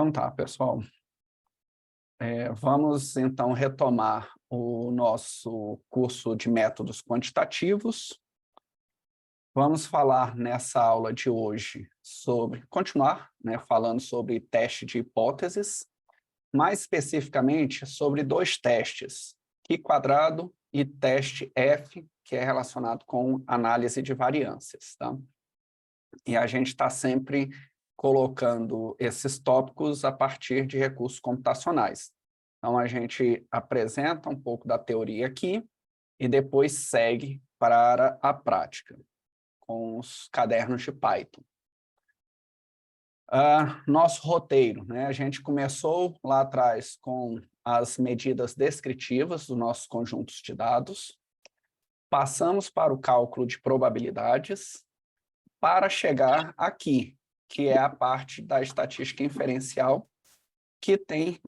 Então tá, pessoal. Vamos então retomar o nosso curso de métodos quantitativos. Vamos falar nessa aula de hoje continuar, falando sobre teste de hipóteses, mais especificamente sobre dois testes, Q² e teste F, que é relacionado com análise de variâncias, tá? E a gente está sempre colocando esses tópicos a partir de recursos computacionais. Então, a gente apresenta um pouco da teoria aqui e depois segue para a prática, com os cadernos de Python. Nosso roteiro, a gente começou lá atrás com as medidas descritivas dos nossos conjuntos de dados, passamos para o cálculo de probabilidades, para chegar aqui, que é a parte da estatística inferencial, que tem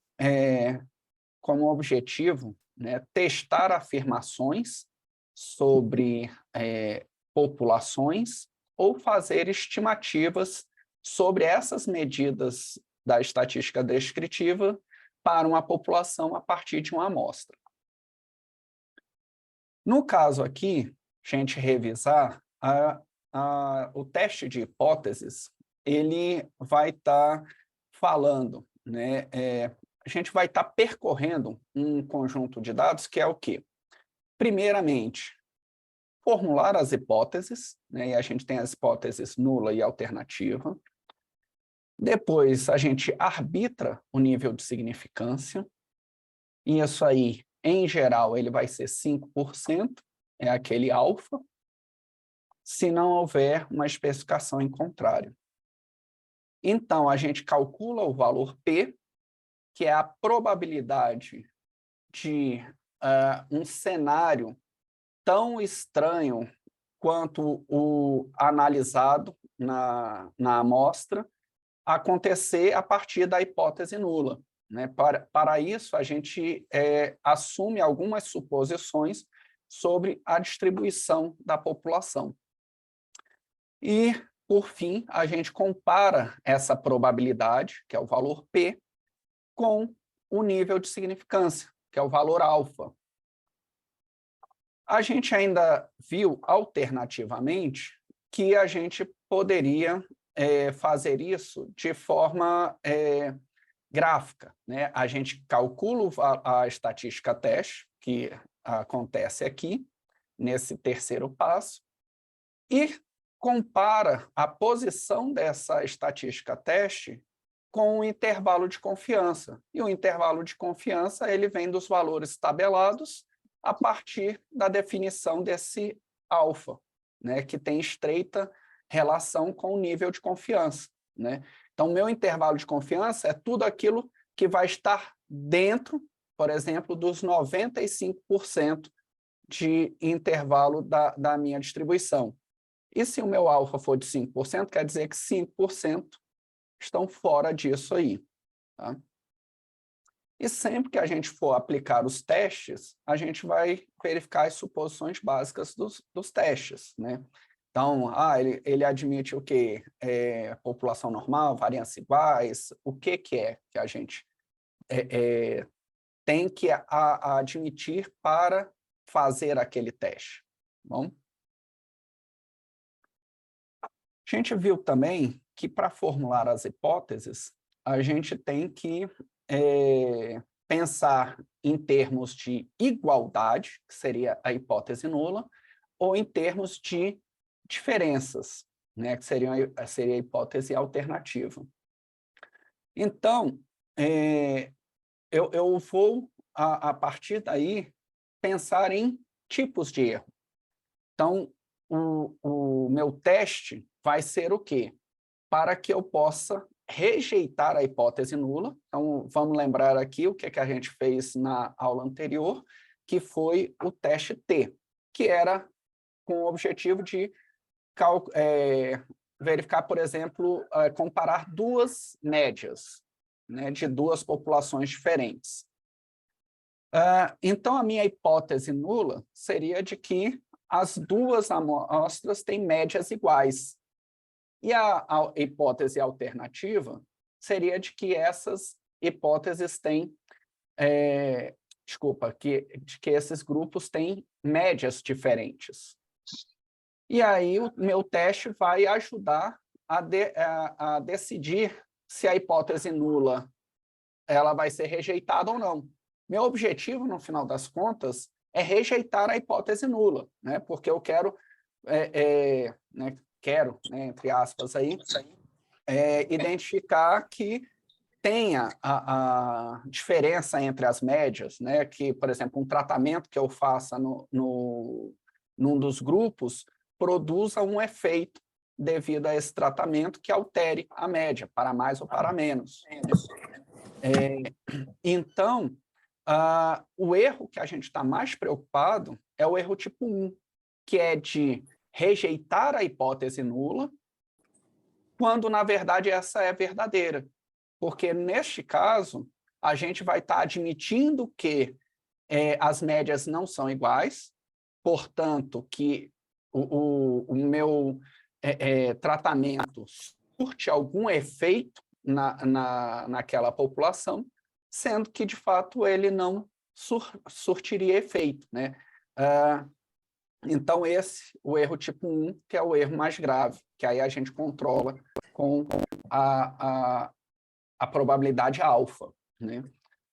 como objetivo testar afirmações sobre populações ou fazer estimativas sobre essas medidas da estatística descritiva para uma população a partir de uma amostra. No caso aqui, a gente revisar, o teste de hipóteses, ele vai estar falando, a gente vai estar percorrendo um conjunto de dados que é o quê? Primeiramente, formular as hipóteses, e a gente tem as hipóteses nula e alternativa. Depois, a gente arbitra o nível de significância, e isso aí, em geral, ele vai ser 5%, é aquele alfa, se não houver uma especificação em contrário. Então, a gente calcula o valor P, que é a probabilidade de um cenário tão estranho quanto o analisado na amostra acontecer a partir da hipótese nula. Para isso, a gente assume algumas suposições sobre a distribuição da população. E, por fim, a gente compara essa probabilidade, que é o valor P, com o nível de significância, que é o valor alfa. A gente ainda viu, alternativamente, que a gente poderia fazer isso de forma gráfica. A gente calcula a estatística teste, que acontece aqui, nesse terceiro passo, e compara a posição dessa estatística teste com o intervalo de confiança. E o intervalo de confiança ele vem dos valores tabelados a partir da definição desse alfa, que tem estreita relação com o nível de confiança. Então, meu intervalo de confiança é tudo aquilo que vai estar dentro, por exemplo, dos 95% de intervalo da minha distribuição. E se o meu alfa for de 5%, quer dizer que 5% estão fora disso aí. Tá? E sempre que a gente for aplicar os testes, a gente vai verificar as suposições básicas dos testes. Então, ele admite o quê? População normal, variâncias iguais, o que é que a gente tem que admitir para fazer aquele teste. Bom? A gente viu também que, para formular as hipóteses, a gente tem que pensar em termos de igualdade, que seria a hipótese nula, ou em termos de diferenças, que seria a hipótese alternativa. Então, eu vou, a partir daí, pensar em tipos de erro. Então, o meu teste vai ser o quê? Para que eu possa rejeitar a hipótese nula. Então, vamos lembrar aqui o que a gente fez na aula anterior, que foi o teste T, que era com o objetivo de verificar, por exemplo, comparar duas médias, de duas populações diferentes. Então, a minha hipótese nula seria de que as duas amostras têm médias iguais. E a hipótese alternativa seria de que essas hipóteses têm, de que esses grupos têm médias diferentes. E aí o meu teste vai ajudar a decidir se a hipótese nula ela vai ser rejeitada ou não. Meu objetivo, no final das contas, é rejeitar a hipótese nula, né? Porque eu quero, entre aspas, aí, identificar que tenha a diferença entre as médias, né? Que, por exemplo, um tratamento que eu faça num dos grupos produza um efeito devido a esse tratamento que altere a média, para mais ou para menos. Então, o erro que a gente está mais preocupado é o erro tipo 1, que é de rejeitar a hipótese nula, quando, na verdade, essa é verdadeira. Porque, neste caso, a gente vai estar admitindo que as médias não são iguais, portanto, que o meu tratamento surte algum efeito naquela população, sendo que, de fato, ele não surtiria efeito, né? Então, o erro tipo 1, que é o erro mais grave, que aí a gente controla com a probabilidade alfa, né?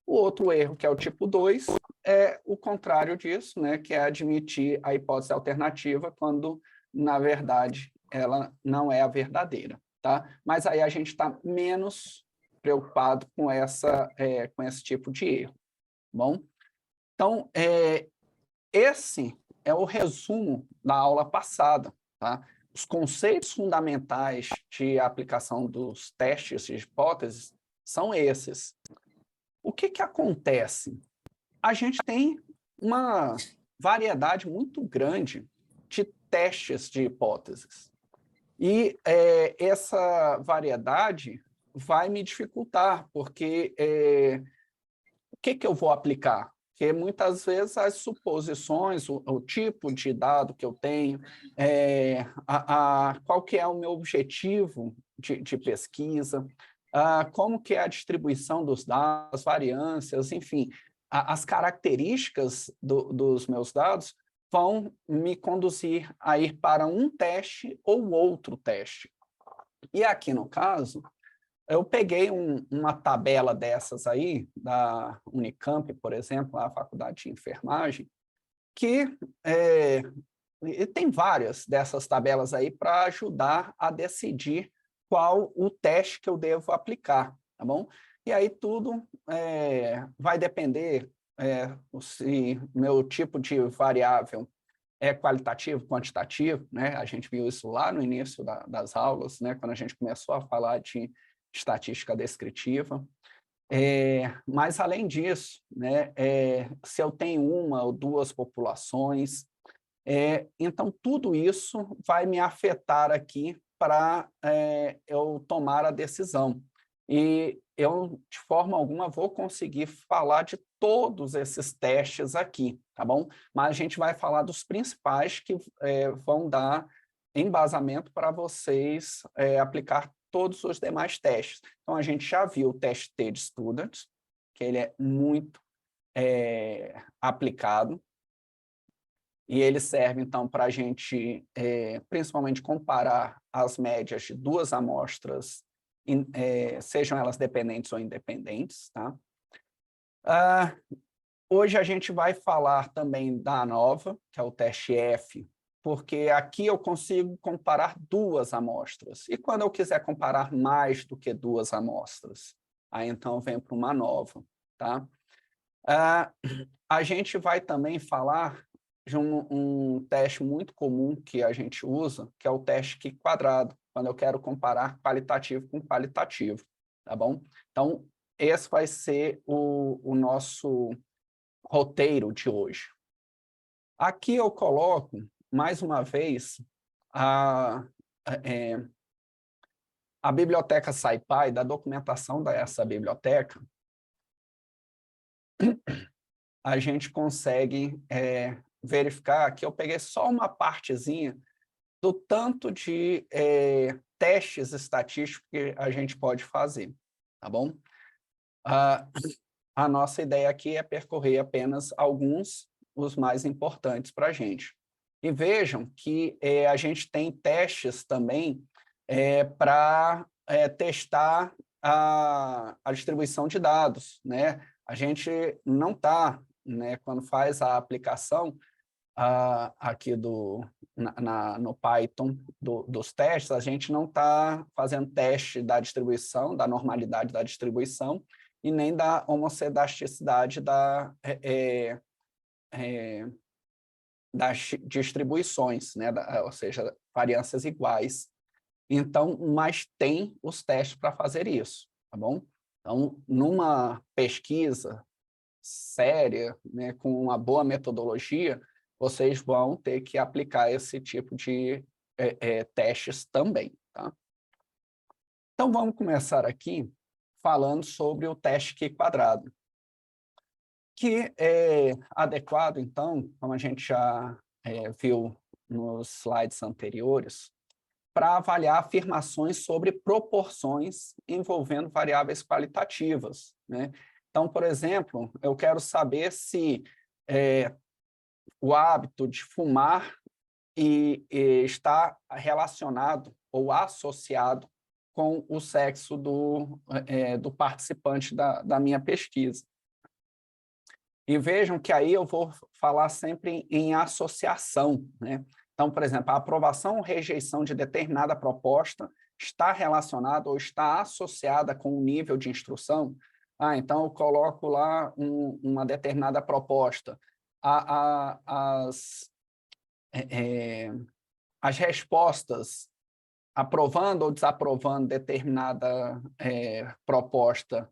O outro erro, que é o tipo 2, é o contrário disso, né? Que é admitir a hipótese alternativa quando, na verdade, ela não é a verdadeira, tá? Mas aí a gente está menos preocupado com esse tipo de erro, bom? Então, esse é o resumo da aula passada, tá? Os conceitos fundamentais de aplicação dos testes de hipóteses são esses. O que acontece? A gente tem uma variedade muito grande de testes de hipóteses. E essa variedade vai me dificultar, porque o que eu vou aplicar? Porque muitas vezes as suposições, o tipo de dado que eu tenho, qual que é o meu objetivo de pesquisa, como que é a distribuição dos dados, as variâncias, enfim, as características dos meus dados vão me conduzir a ir para um teste ou outro teste. E aqui, no caso, eu peguei uma tabela dessas aí, da Unicamp, por exemplo, a Faculdade de Enfermagem, que tem várias dessas tabelas aí para ajudar a decidir qual o teste que eu devo aplicar, tá bom? E aí tudo vai depender se meu tipo de variável é qualitativo, quantitativo, né? A gente viu isso lá no início das aulas, né? Quando a gente começou a falar de estatística descritiva. Mas, além disso, né, se eu tenho uma ou duas populações, então tudo isso vai me afetar aqui para eu tomar a decisão. E eu, de forma alguma, vou conseguir falar de todos esses testes aqui, tá bom? Mas a gente vai falar dos principais que vão dar embasamento para vocês aplicar todos os demais testes. Então, a gente já viu o teste T de Students, que ele é muito aplicado, e ele serve, então, para a gente, principalmente, comparar as médias de duas amostras, sejam elas dependentes ou independentes, tá? Hoje a gente vai falar também da ANOVA, que é o teste F, porque aqui eu consigo comparar duas amostras. E quando eu quiser comparar mais do que duas amostras, aí então vem para uma nova, tá? A gente vai também falar de um teste muito comum que a gente usa, que é o teste Q quadrado, quando eu quero comparar qualitativo com qualitativo, tá bom? Então, esse vai ser o nosso roteiro de hoje. Aqui eu coloco, mais uma vez, a biblioteca SciPy, da documentação dessa biblioteca, a gente consegue verificar que eu peguei só uma partezinha do tanto de testes estatísticos que a gente pode fazer. tá bom? A nossa ideia aqui é percorrer apenas alguns, os mais importantes para a gente. E vejam que a gente tem testes também para testar a distribuição de dados, né? A gente não está, né, quando faz a aplicação aqui no Python dos testes, a gente não está fazendo teste da distribuição, da normalidade da distribuição, e nem da homocedasticidade das distribuições, né? Ou seja, variâncias iguais. Então, mas tem os testes para fazer isso, tá bom? Então, numa pesquisa séria, né, com uma boa metodologia, vocês vão ter que aplicar esse tipo de testes também, tá? Então, vamos começar aqui falando sobre o teste Q-quadrado, que é adequado, então, como a gente já viu nos slides anteriores, para avaliar afirmações sobre proporções envolvendo variáveis qualitativas, né? Então, por exemplo, eu quero saber se o hábito de fumar está relacionado ou associado com o sexo do participante da minha pesquisa. E vejam que aí eu vou falar sempre em associação, né? Então, por exemplo, a aprovação ou rejeição de determinada proposta está relacionada ou está associada com o nível de instrução. Então eu coloco lá uma determinada proposta. As respostas aprovando ou desaprovando determinada proposta,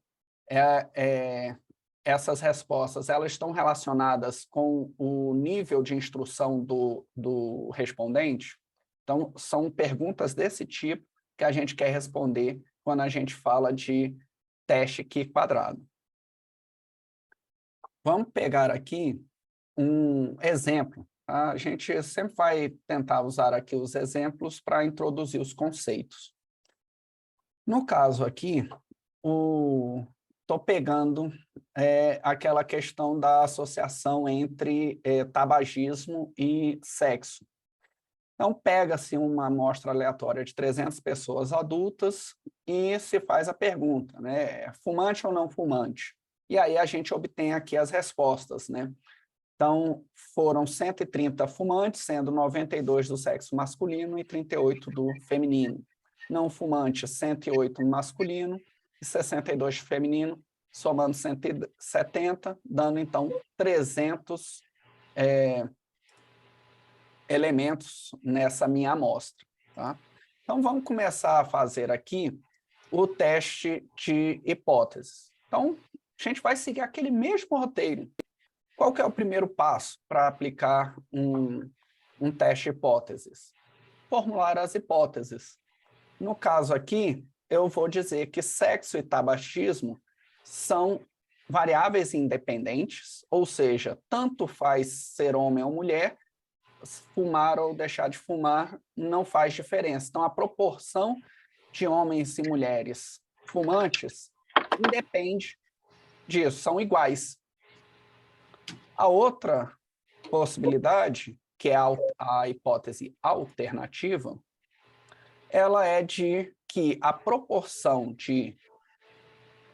essas respostas elas estão relacionadas com o nível de instrução do respondente? Então, são perguntas desse tipo que a gente quer responder quando a gente fala de teste Q-quadrado. Vamos pegar aqui um exemplo. Tá? A gente sempre vai tentar usar aqui os exemplos para introduzir os conceitos. No caso aqui, estou pegando aquela questão da associação entre tabagismo e sexo. Então, pega-se uma amostra aleatória de 300 pessoas adultas e se faz a pergunta, né? Fumante ou não fumante? E aí a gente obtém aqui as respostas, né? Então, foram 130 fumantes, sendo 92 do sexo masculino e 38 do feminino. Não fumante, 108 masculino e 62 feminino, somando 170, dando, então, 300 elementos nessa minha amostra. Tá? Então, vamos começar a fazer aqui o teste de hipóteses. Então, a gente vai seguir aquele mesmo roteiro. Qual que é o primeiro passo para aplicar um teste de hipóteses? Formular as hipóteses. No caso aqui, eu vou dizer que sexo e tabagismo são variáveis independentes, ou seja, tanto faz ser homem ou mulher, fumar ou deixar de fumar não faz diferença. Então, a proporção de homens e mulheres fumantes independe disso, são iguais. A outra possibilidade, que é a hipótese alternativa, ela é de que a proporção de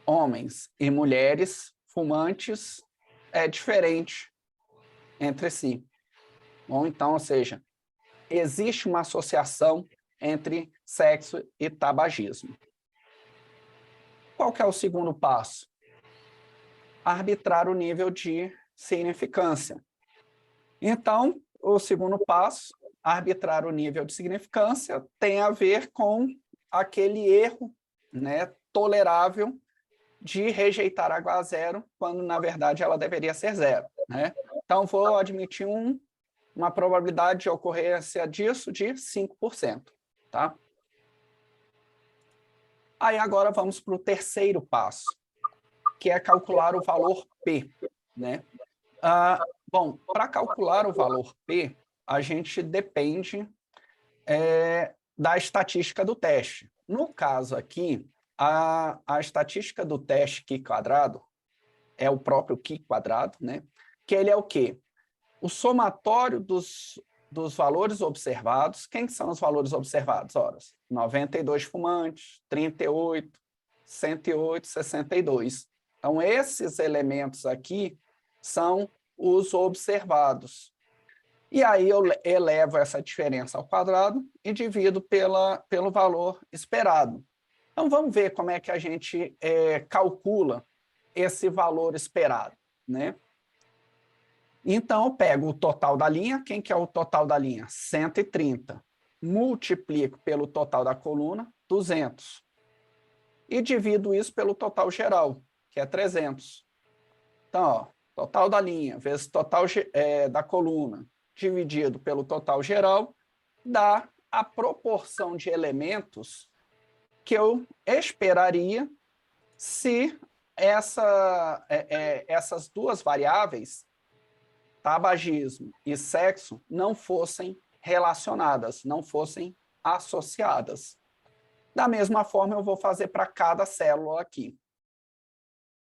homens e mulheres fumantes é diferente entre si. Bom, então, ou seja, existe uma associação entre sexo e tabagismo. Qual que é o segundo passo? Arbitrar o nível de significância. Então, o segundo passo, arbitrar o nível de significância, tem a ver com aquele erro, né, tolerável de rejeitar água a zero, quando, na verdade, ela deveria ser zero. Né? Então, vou admitir uma probabilidade de ocorrência disso de 5%. Tá? Aí, agora, vamos para o terceiro passo, que é calcular o valor P. Né? Bom, para calcular o valor P, a gente depende da estatística do teste. No caso aqui, a estatística do teste Q quadrado é o próprio Q quadrado, né? Que ele é o quê? O somatório dos valores observados. Quem são os valores observados? Ora, 92 fumantes, 38, 108, 62. Então, esses elementos aqui são os observados. E aí eu elevo essa diferença ao quadrado e divido pelo valor esperado. Então, vamos ver como é que a gente calcula esse valor esperado, né? Então, eu pego o total da linha. Quem que é o total da linha? 130. Multiplico pelo total da coluna, 200. E divido isso pelo total geral, que é 300. Então, ó, total da linha vezes total da coluna, dividido pelo total geral, dá a proporção de elementos que eu esperaria se essas duas variáveis, tabagismo e sexo, não fossem relacionadas, não fossem associadas. Da mesma forma, eu vou fazer para cada célula aqui.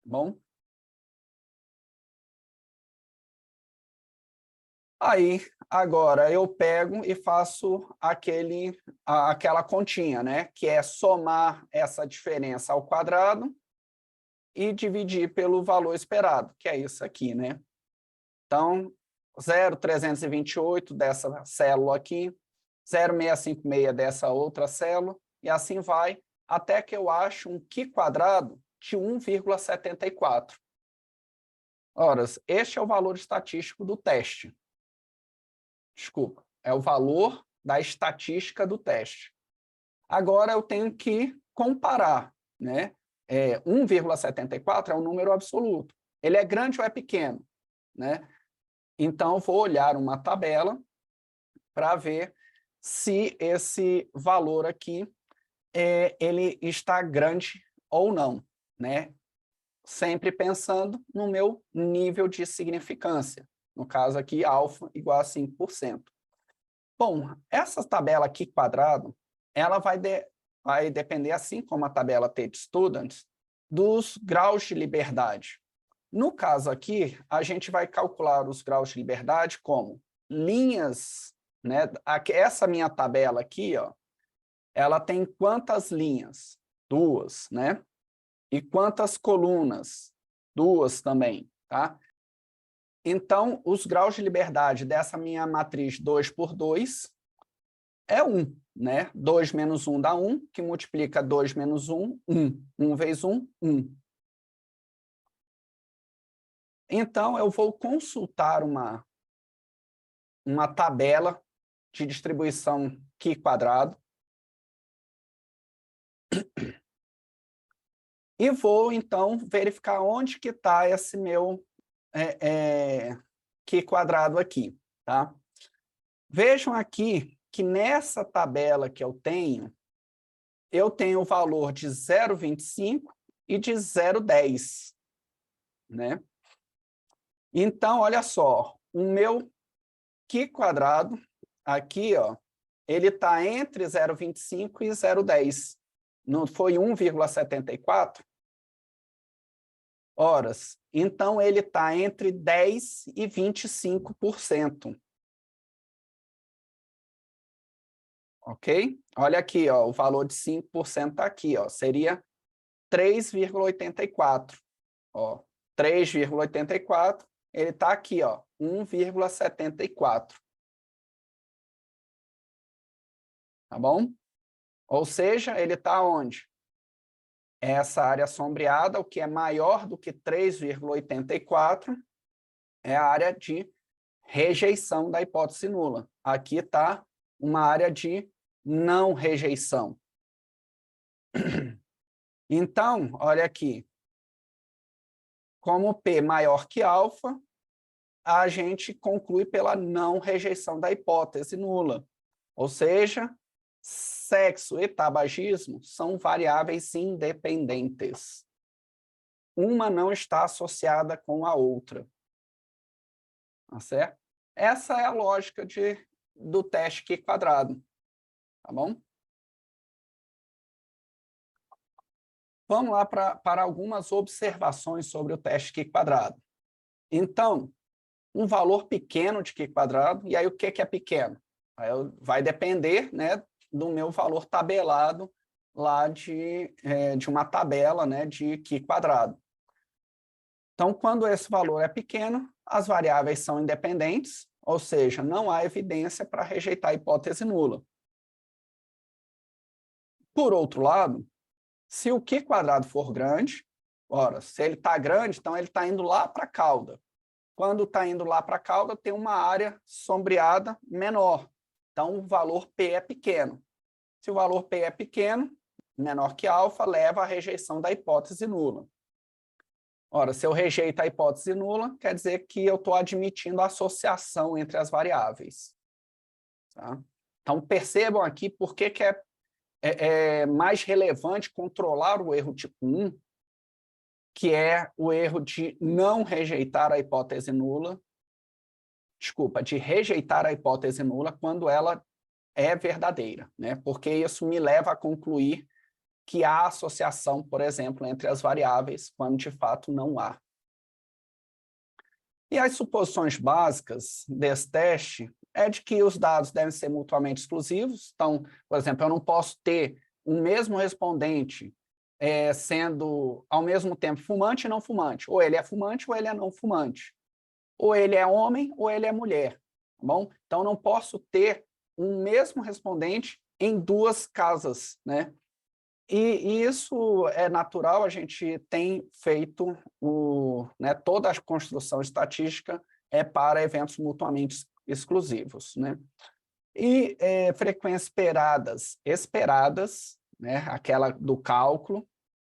Bom? Aí, agora, eu pego e faço aquela continha, né? Que é somar essa diferença ao quadrado e dividir pelo valor esperado, que é isso aqui, né? Então, 0,328 dessa célula aqui, 0,656 dessa outra célula, e assim vai, até que eu ache um Q quadrado de 1,74. Ora, este é o valor estatístico do teste. Desculpa, é o valor da estatística do teste. Agora eu tenho que comparar, né? 1,74 é um número absoluto. Ele é grande ou é pequeno, né? Então, vou olhar uma tabela para ver se esse valor aqui ele está grande ou não, né? Sempre pensando no meu nível de significância. No caso aqui, alfa igual a 5%. Bom, essa tabela aqui quadrado, ela vai depender, assim como a tabela T-Students, dos graus de liberdade. No caso aqui, a gente vai calcular os graus de liberdade como linhas, né? Essa minha tabela aqui, ó, ela tem quantas linhas? 2, né? E quantas colunas? 2 também, tá? Então, os graus de liberdade dessa minha matriz 2 por 2 é 1, né? 2 menos 1 dá 1, que multiplica 2 menos 1, 1. 1 vezes 1, 1. Então, eu vou consultar uma tabela de distribuição Q quadrado e vou, então, verificar onde que está esse meu Q quadrado aqui, tá? Vejam aqui que nessa tabela que eu tenho o valor de 0,25 e de 0,10, né? Então, olha só, o meu Q quadrado aqui, ó, ele está entre 0,25 e 0,10. Não foi 1,74? Horas. Então, ele está entre 10% e 25%. Ok? Olha aqui, ó, o valor de 5% está aqui, ó, seria 3,84. 3,84, ele está aqui, ó, 1,74. Tá bom? Ou seja, ele está onde? Essa área sombreada, o que é maior do que 3,84, é a área de rejeição da hipótese nula. Aqui está uma área de não rejeição. Então, olha aqui. Como P maior que alfa, a gente conclui pela não rejeição da hipótese nula. Ou seja, sexo e tabagismo são variáveis independentes. Uma não está associada com a outra. Tá certo? Essa é a lógica do teste Q quadrado. Tá bom? vamos lá para algumas observações sobre o teste Q quadrado. Então, um valor pequeno de Q quadrado, e aí o que é pequeno? Aí vai depender, né, do meu valor tabelado lá de uma tabela, né, de Q quadrado. Então, quando esse valor é pequeno, as variáveis são independentes, ou seja, não há evidência para rejeitar a hipótese nula. Por outro lado, se o Q quadrado for grande, ora, se ele está grande, então ele está indo lá para a cauda. Quando está indo lá para a cauda, tem uma área sombreada menor. Então, o valor P é pequeno. Se o valor P é pequeno, menor que alfa, leva à rejeição da hipótese nula. Ora, se eu rejeito a hipótese nula, quer dizer que eu estou admitindo a associação entre as variáveis. Tá? Então, percebam aqui por que é mais relevante controlar o erro tipo 1, que é o erro de não rejeitar a hipótese nula, de rejeitar a hipótese nula quando ela é verdadeira, né? Porque isso me leva a concluir que há associação, por exemplo, entre as variáveis, quando de fato não há. E as suposições básicas desse teste é de que os dados devem ser mutuamente exclusivos. Então, por exemplo, eu não posso ter um mesmo respondente sendo, ao mesmo tempo, fumante e não fumante. Ou ele é fumante ou ele é não fumante. Ou ele é homem ou ele é mulher. Tá bom? Então, eu não posso ter um mesmo respondente em duas casas, né? E isso é natural, a gente tem feito toda a construção estatística para eventos mutuamente exclusivos, né? E frequências esperadas, né, aquela do cálculo,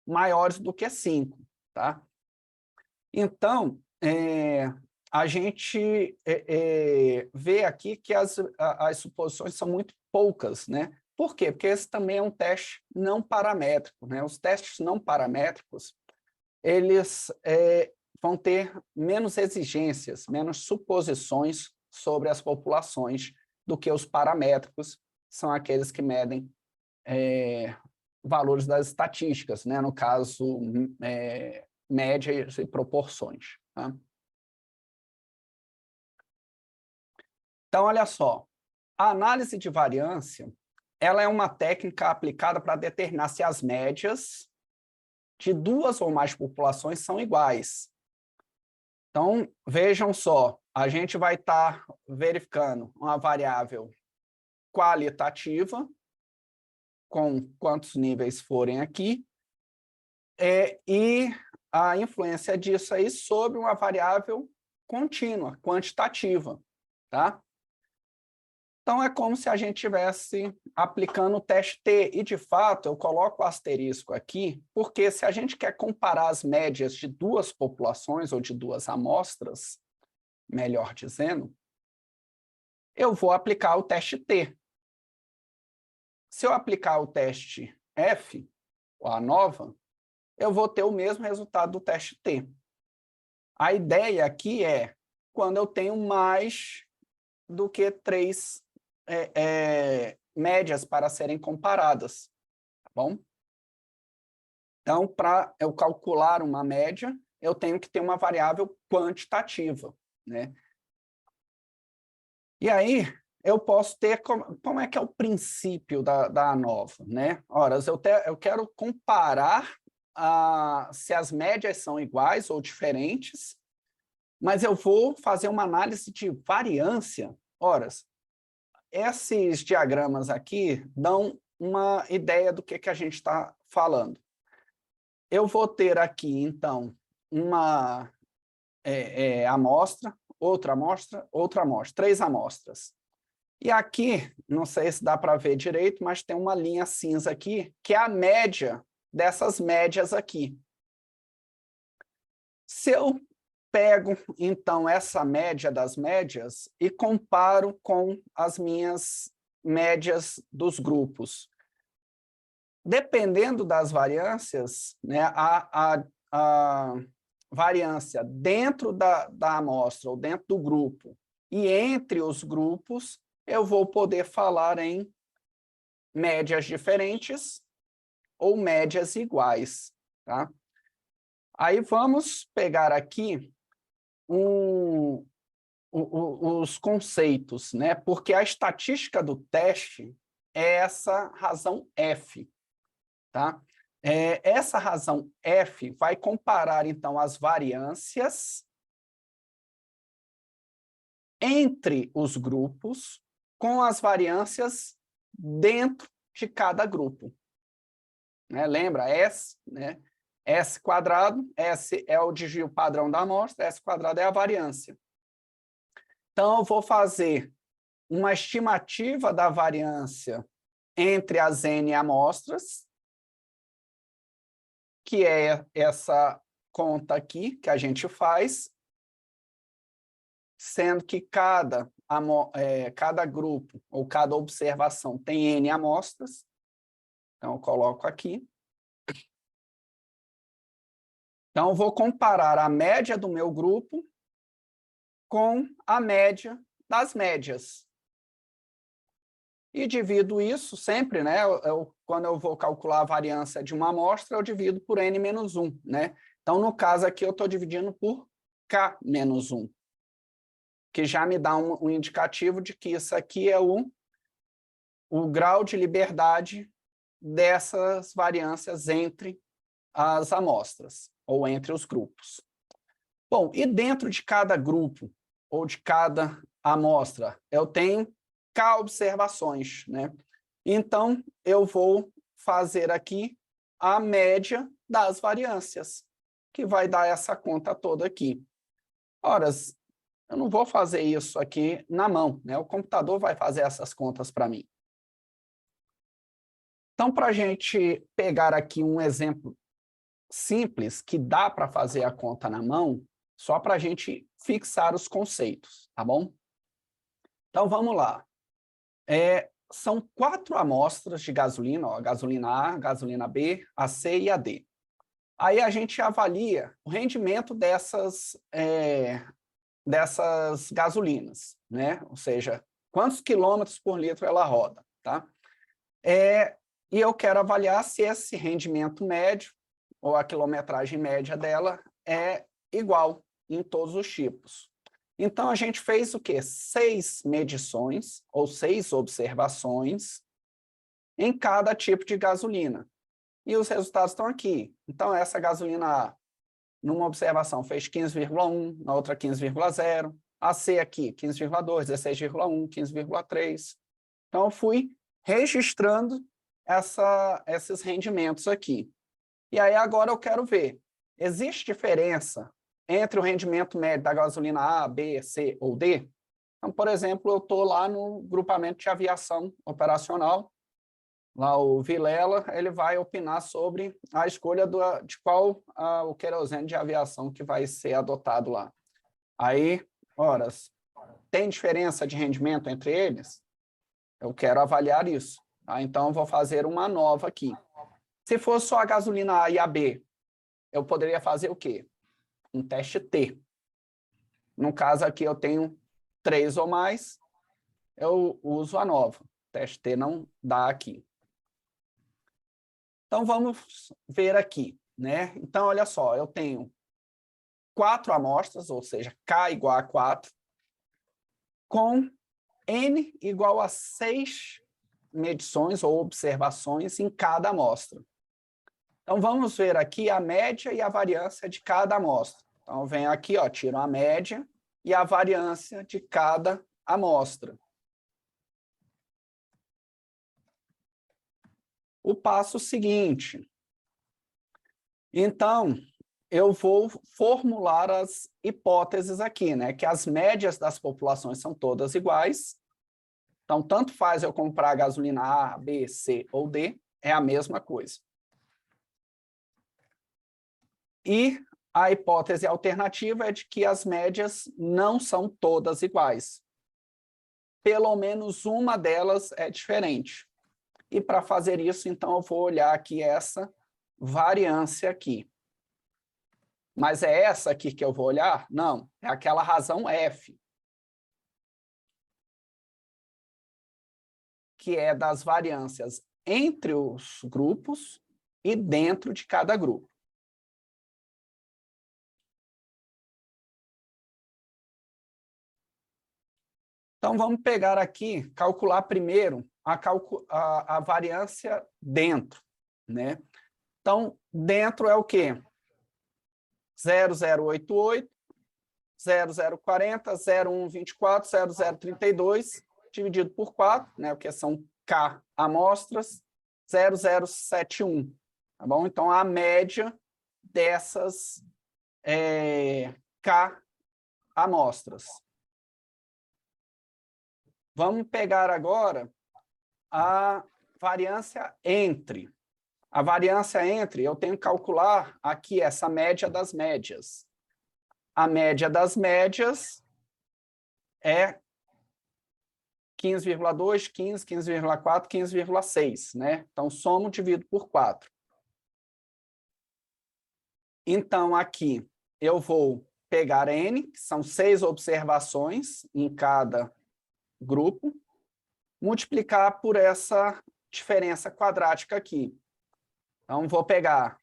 maiores do que 5, tá? Então, a gente vê aqui que as suposições são muito poucas, né? Por quê? Porque esse também é um teste não paramétrico, né? Os testes não paramétricos, eles vão ter menos exigências, menos suposições sobre as populações do que os paramétricos, são aqueles que medem valores das estatísticas, né? No caso, médias e proporções. Tá? Então, olha só, a análise de variância, ela é uma técnica aplicada para determinar se as médias de duas ou mais populações são iguais. Então, vejam só, a gente vai estar verificando uma variável qualitativa, com quantos níveis forem aqui, e a influência disso aí sobre uma variável contínua, quantitativa, tá? Então, é como se a gente estivesse aplicando o teste T, e, de fato, eu coloco o asterisco aqui, porque se a gente quer comparar as médias de duas populações ou de duas amostras, melhor dizendo, eu vou aplicar o teste T. Se eu aplicar o teste F, ou a nova, eu vou ter o mesmo resultado do teste T. A ideia aqui é quando eu tenho mais do que 3 médias para serem comparadas, tá bom? Então, para eu calcular uma média, eu tenho que ter uma variável quantitativa, né? E aí, eu posso ter, como é que é o princípio da ANOVA, né? Ora, eu quero comparar se as médias são iguais ou diferentes, mas eu vou fazer uma análise de variância. Ora, esses diagramas aqui dão uma ideia do que a gente está falando. Eu vou ter aqui, então, uma amostra, outra amostra, outra amostra, 3 amostras. E aqui, não sei se dá para ver direito, mas tem uma linha cinza aqui, que é a média dessas médias aqui. Se eu pego, então, essa média das médias e comparo com as minhas médias dos grupos. Dependendo das variâncias, né, a variância dentro da amostra ou dentro do grupo e entre os grupos, eu vou poder falar em médias diferentes ou médias iguais. tá? Aí vamos pegar aqui os conceitos, né? Porque a estatística do teste é essa razão F, tá? Essa razão F vai comparar, então, as variâncias entre os grupos com as variâncias dentro de cada grupo. Né? Lembra, S, né? S quadrado, S é o desvio padrão da amostra, S quadrado é a variância. Então, eu vou fazer uma estimativa da variância entre as N amostras, que é essa conta aqui que a gente faz, sendo que cada grupo ou cada observação tem N amostras. Então, eu coloco aqui. Então, eu vou comparar a média do meu grupo com a média das médias. E divido isso sempre, né? Quando eu vou calcular a variância de uma amostra, eu divido por N-1, né? Então, no caso aqui, eu estou dividindo por K-1, que já me dá um indicativo de que isso aqui é o grau de liberdade dessas variâncias entre as amostras, ou entre os grupos. Bom, e dentro de cada grupo, ou de cada amostra, eu tenho K observações, né? Então, eu vou fazer aqui a média das variâncias, que vai dar essa conta toda aqui. Ora, eu não vou fazer isso aqui na mão, né? O computador vai fazer essas contas para mim. Então, para a gente pegar aqui um exemplo simples, que dá para fazer a conta na mão, só para a gente fixar os conceitos, tá bom? Então, vamos lá. São 4 amostras de gasolina, ó, gasolina A, gasolina B, a C e a D. Aí a gente avalia o rendimento dessas gasolinas, né? Ou seja, quantos quilômetros por litro ela roda, tá? E eu quero avaliar se esse rendimento médio, ou a quilometragem média dela, é igual em todos os tipos. Então, a gente fez o quê? 6 medições, ou 6 observações, em cada tipo de gasolina. E os resultados estão aqui. Então, essa gasolina A, numa observação, fez 15,1, na outra 15,0, a C aqui, 15,2, 16,1, 15,3. Então, eu fui registrando esses rendimentos aqui. E aí, agora eu quero ver, existe diferença entre o rendimento médio da gasolina A, B, C ou D? Então, por exemplo, eu estou lá no grupamento de aviação operacional, lá o Vilela, ele vai opinar sobre a escolha de qual o querosene de aviação que vai ser adotado lá. Aí, horas, tem diferença de rendimento entre eles? Eu quero avaliar isso. Tá? Então, eu vou fazer uma nova aqui. Se fosse só a gasolina A e a B, eu poderia fazer o quê? Um teste T. No caso aqui, eu tenho 3 ou mais, eu uso a nova. Teste T não dá aqui. Então, vamos ver aqui, né? Então, olha só, eu tenho 4 amostras, ou seja, K igual a 4, com N igual a 6 medições ou observações em cada amostra. Então, vamos ver aqui a média e a variância de cada amostra. Então, eu venho aqui, ó, tiro a média e a variância de cada amostra. O passo seguinte. Então, eu vou formular as hipóteses aqui, né? Que as médias das populações são todas iguais. Então, tanto faz eu comprar gasolina A, B, C ou D, é a mesma coisa. E a hipótese alternativa é de que as médias não são todas iguais. Pelo menos uma delas é diferente. E para fazer isso, então, eu vou olhar aqui essa variância aqui. Mas é essa aqui que eu vou olhar? Não, é aquela razão F, que é das variâncias entre os grupos e dentro de cada grupo. Então, vamos pegar aqui, calcular primeiro a variância dentro, né? Então, dentro é o quê? 0088, 0040, 0124, 0032, dividido por 4, né? Porque são K amostras, 0071, tá bom? Então, a média dessas K amostras. Vamos pegar agora a variância entre. A variância entre, eu tenho que calcular aqui essa média das médias. A média das médias é 15,2, 15, 15,4, 15,6, né? Então, somo divido por 4. Então, aqui, eu vou pegar N, que são 6 observações em cada grupo, multiplicar por essa diferença quadrática aqui. Então, vou pegar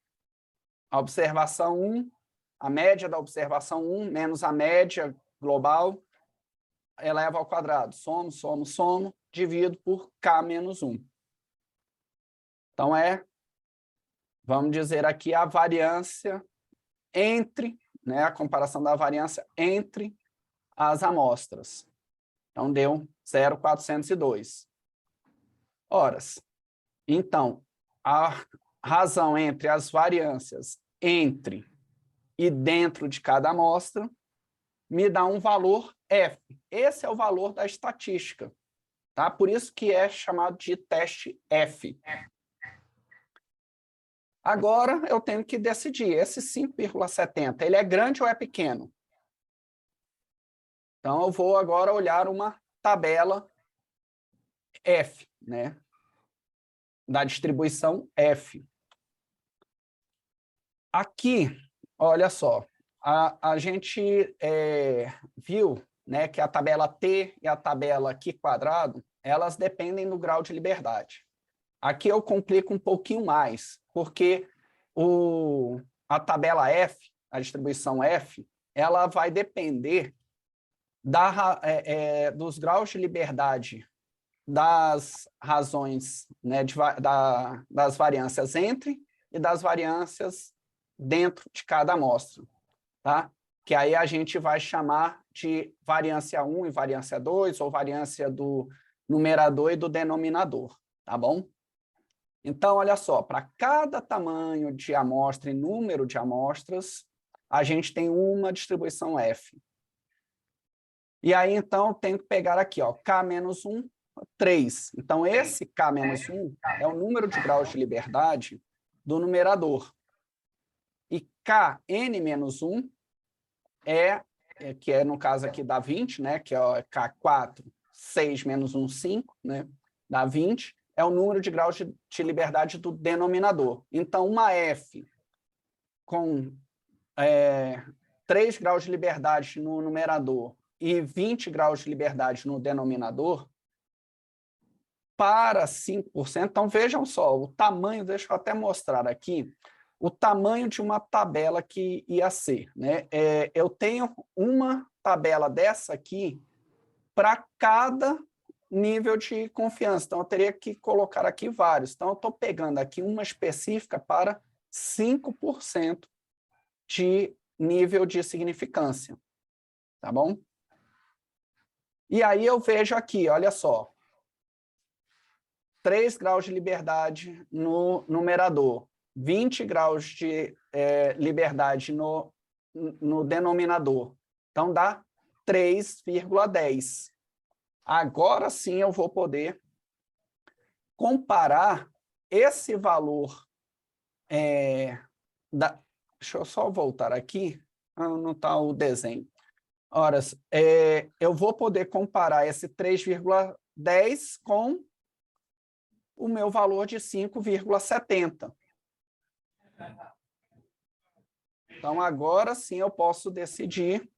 a observação 1, a média da observação 1, menos a média global, eleva ao quadrado. Somo, somo, somo, divido por K menos 1. Então, vamos dizer aqui, a variância entre, né, a comparação da variância entre as amostras. Então, deu 0,402. Horas. Então, a razão entre as variâncias entre e dentro de cada amostra me dá um valor F. Esse é o valor da estatística, tá? Por isso que é chamado de teste F. Agora, eu tenho que decidir, esse 5,70, ele é grande ou é pequeno? Então, eu vou agora olhar uma tabela F, né? Da distribuição F. Aqui, olha só, a gente viu, né, que a tabela T e a tabela Q quadrado, elas dependem do grau de liberdade. Aqui eu complico um pouquinho mais, porque a tabela F, a distribuição F, ela vai depender dos graus de liberdade das razões, né, das variâncias entre e das variâncias dentro de cada amostra, tá? Que aí a gente vai chamar de variância 1 e variância 2, ou variância do numerador e do denominador, tá bom? Então, olha só, para cada tamanho de amostra e número de amostras, a gente tem uma distribuição F. E aí, então, tenho que pegar aqui, ó, K menos 1, 3. Então, esse K menos 1 é o número de graus de liberdade do numerador. E Kn menos 1 que é, no caso aqui, dá 20, né? Que é K4, 6 menos 1, 5, né? Dá 20. É o número de graus de liberdade do denominador. Então, uma F com 3 graus de liberdade no numerador e 20 graus de liberdade no denominador, para 5%, então vejam só, o tamanho, deixa eu até mostrar aqui, o tamanho de uma tabela que ia ser, né? Eu tenho uma tabela dessa aqui para cada nível de confiança, então eu teria que colocar aqui vários. Então, eu estou pegando aqui uma específica para 5% de nível de significância, tá bom? E aí eu vejo aqui, olha só, 3 graus de liberdade no numerador, 20 graus de liberdade no denominador. Então, dá 3,10. Agora sim eu vou poder comparar esse valor. Deixa eu só voltar aqui. Não está o desenho. Ora, eu vou poder comparar esse 3,10 com o meu valor de 5,70. Então, agora sim eu posso decidir.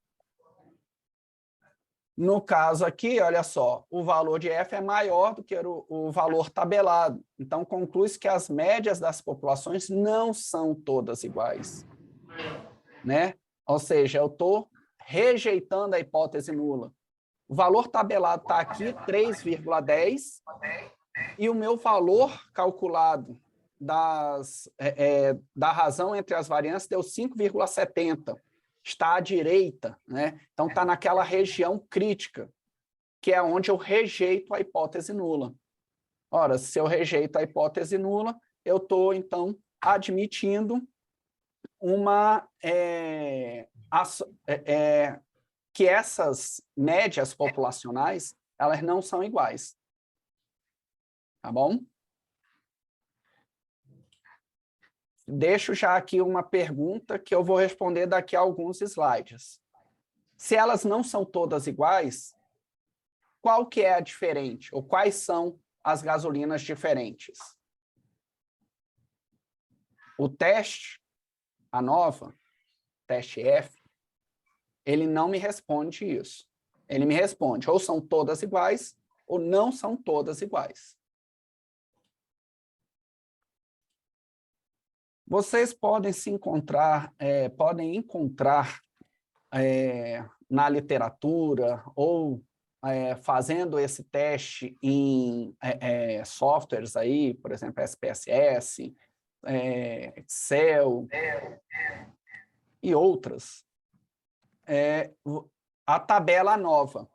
No caso aqui, olha só, o valor de F é maior do que o valor tabelado. Então, conclui-se que as médias das populações não são todas iguais, né? Ou seja, eu estou rejeitando a hipótese nula. O valor tabelado está aqui, 3,10, e o meu valor calculado da razão entre as variâncias deu 5,70. Está à direita, né? Então está naquela região crítica, que é onde eu rejeito a hipótese nula. Ora, se eu rejeito a hipótese nula, eu estou, então, admitindo que essas médias populacionais, elas não são iguais. Tá bom? Deixo já aqui uma pergunta que eu vou responder daqui a alguns slides. Se elas não são todas iguais, qual que é a diferente? Ou quais são as gasolinas diferentes? O teste, a nova, teste F, ele não me responde isso. Ele me responde ou são todas iguais ou não são todas iguais. Vocês podem encontrar na literatura ou fazendo esse teste em softwares aí, por exemplo, SPSS, Excel e outras, a tabela nova.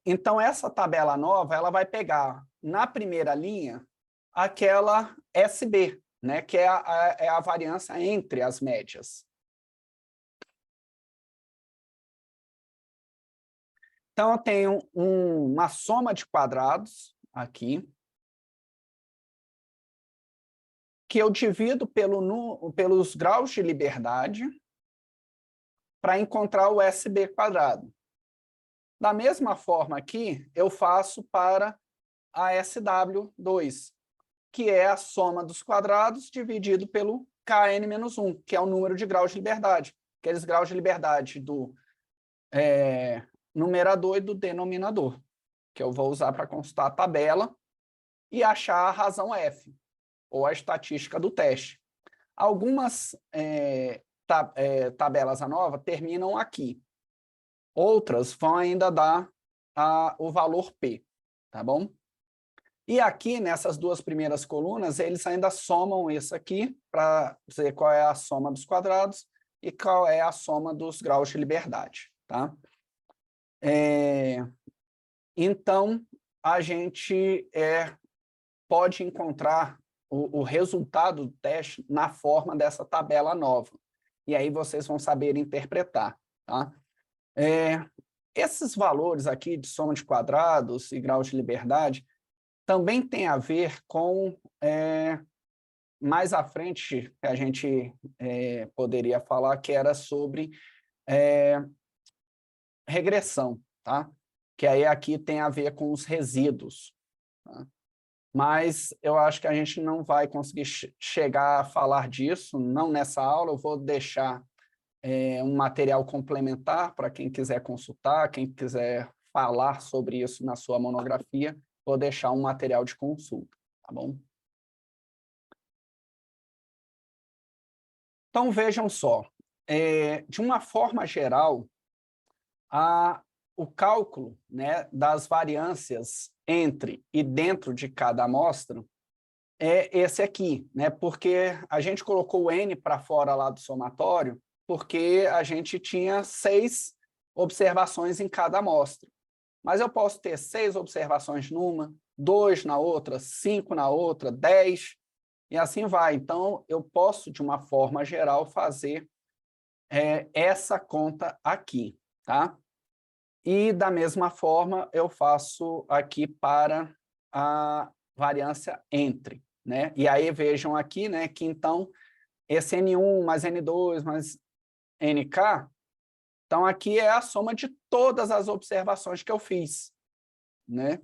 Então, essa tabela nova, ela vai pegar na primeira linha aquela SB, né, que é a variância entre as médias. Então, eu tenho uma soma de quadrados aqui, que eu divido pelos graus de liberdade para encontrar o SB quadrado. Da mesma forma aqui, eu faço para a SW2, que é a soma dos quadrados dividido pelo Kn-1, que é o número de graus de liberdade. Aqueles graus de liberdade do numerador e do denominador, que eu vou usar para consultar a tabela e achar a razão F, ou a estatística do teste. Algumas tabelas à nova terminam aqui. Outras vão ainda dar o valor P, tá bom? E aqui, nessas duas primeiras colunas, eles ainda somam isso aqui para dizer qual é a soma dos quadrados e qual é a soma dos graus de liberdade, tá? Então, a gente pode encontrar o resultado do teste na forma dessa tabela nova. E aí vocês vão saber interpretar, tá? Esses valores aqui de soma de quadrados e graus de liberdade também tem a ver com, mais à frente, que a gente poderia falar, que era sobre regressão, tá? Que aí aqui tem a ver com os resíduos. Tá? Mas eu acho que a gente não vai conseguir chegar a falar disso, não nessa aula. Eu vou deixar um material complementar para quem quiser consultar, quem quiser falar sobre isso na sua monografia, vou deixar um material de consulta, tá bom? Então, vejam só, de uma forma geral, o cálculo, né, das variâncias entre e dentro de cada amostra é esse aqui, né, porque a gente colocou o N para fora lá do somatório, porque a gente tinha 6 observações em cada amostra. Mas eu posso ter 6 observações numa, 2 na outra, 5 na outra, 10, e assim vai. Então, eu posso, de uma forma geral, fazer essa conta aqui, tá? E, da mesma forma, eu faço aqui para a variância entre, né? E aí, vejam aqui, né, que, então, esse N1 mais N2 mais NK, então, aqui é a soma de todas as observações que eu fiz, né?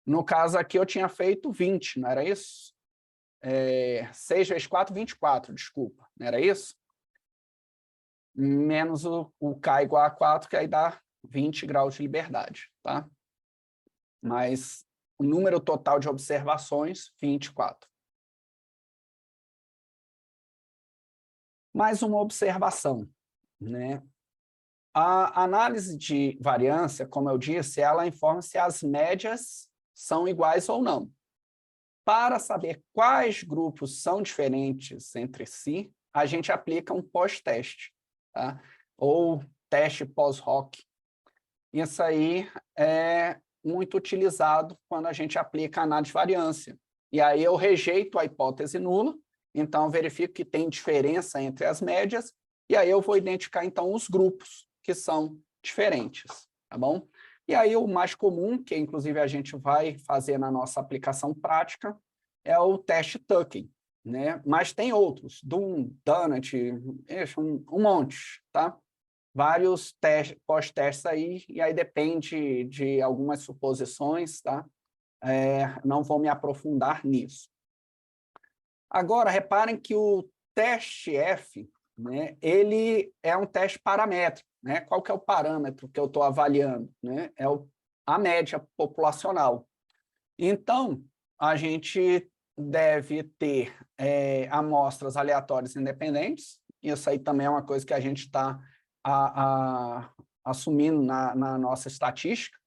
No caso aqui, eu tinha feito 20, não era isso? 6 vezes 4, 24, desculpa, não era isso? Menos o K igual a 4, que aí dá 20 graus de liberdade, tá? Mas o número total de observações, 24. Mais uma observação, né? A análise de variância, como eu disse, ela informa se as médias são iguais ou não. Para saber quais grupos são diferentes entre si, a gente aplica um pós-teste, tá? Ou teste pós-hoc. Isso aí é muito utilizado quando a gente aplica a análise de variância. E aí eu rejeito a hipótese nula, então verifico que tem diferença entre as médias, e aí eu vou identificar, então, os grupos que são diferentes, tá bom? E aí o mais comum, que inclusive a gente vai fazer na nossa aplicação prática, é o teste Tuckey, né? Mas tem outros, Doom, Dunnett, um monte, tá? Vários pós-testes aí, e aí depende de algumas suposições, tá? Não vou me aprofundar nisso. Agora, reparem que o teste F, né, ele é um teste paramétrico, né? Qual que é o parâmetro que eu estou avaliando? Né? É a média populacional. Então, a gente deve ter amostras aleatórias independentes, isso aí também é uma coisa que a gente está assumindo na nossa estatística.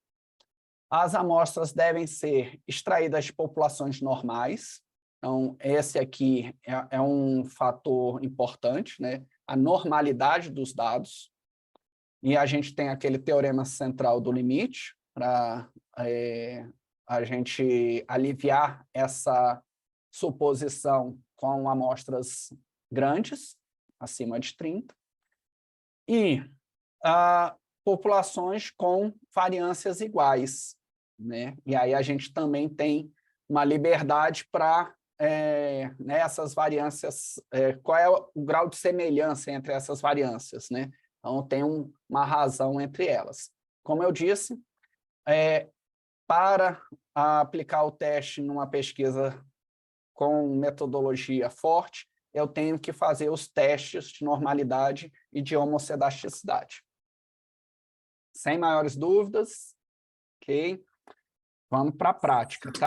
As amostras devem ser extraídas de populações normais, então esse aqui é um fator importante, né? A normalidade dos dados, e a gente tem aquele teorema central do limite para a gente aliviar essa suposição com amostras grandes, acima de 30, e populações com variâncias iguais, né? E aí a gente também tem uma liberdade para essas variâncias, qual é o grau de semelhança entre essas variâncias, né? Então, tem uma razão entre elas. Como eu disse, para aplicar o teste numa pesquisa com metodologia forte, eu tenho que fazer os testes de normalidade e de homocedasticidade. Sem maiores dúvidas, ok? Vamos para a prática, tá?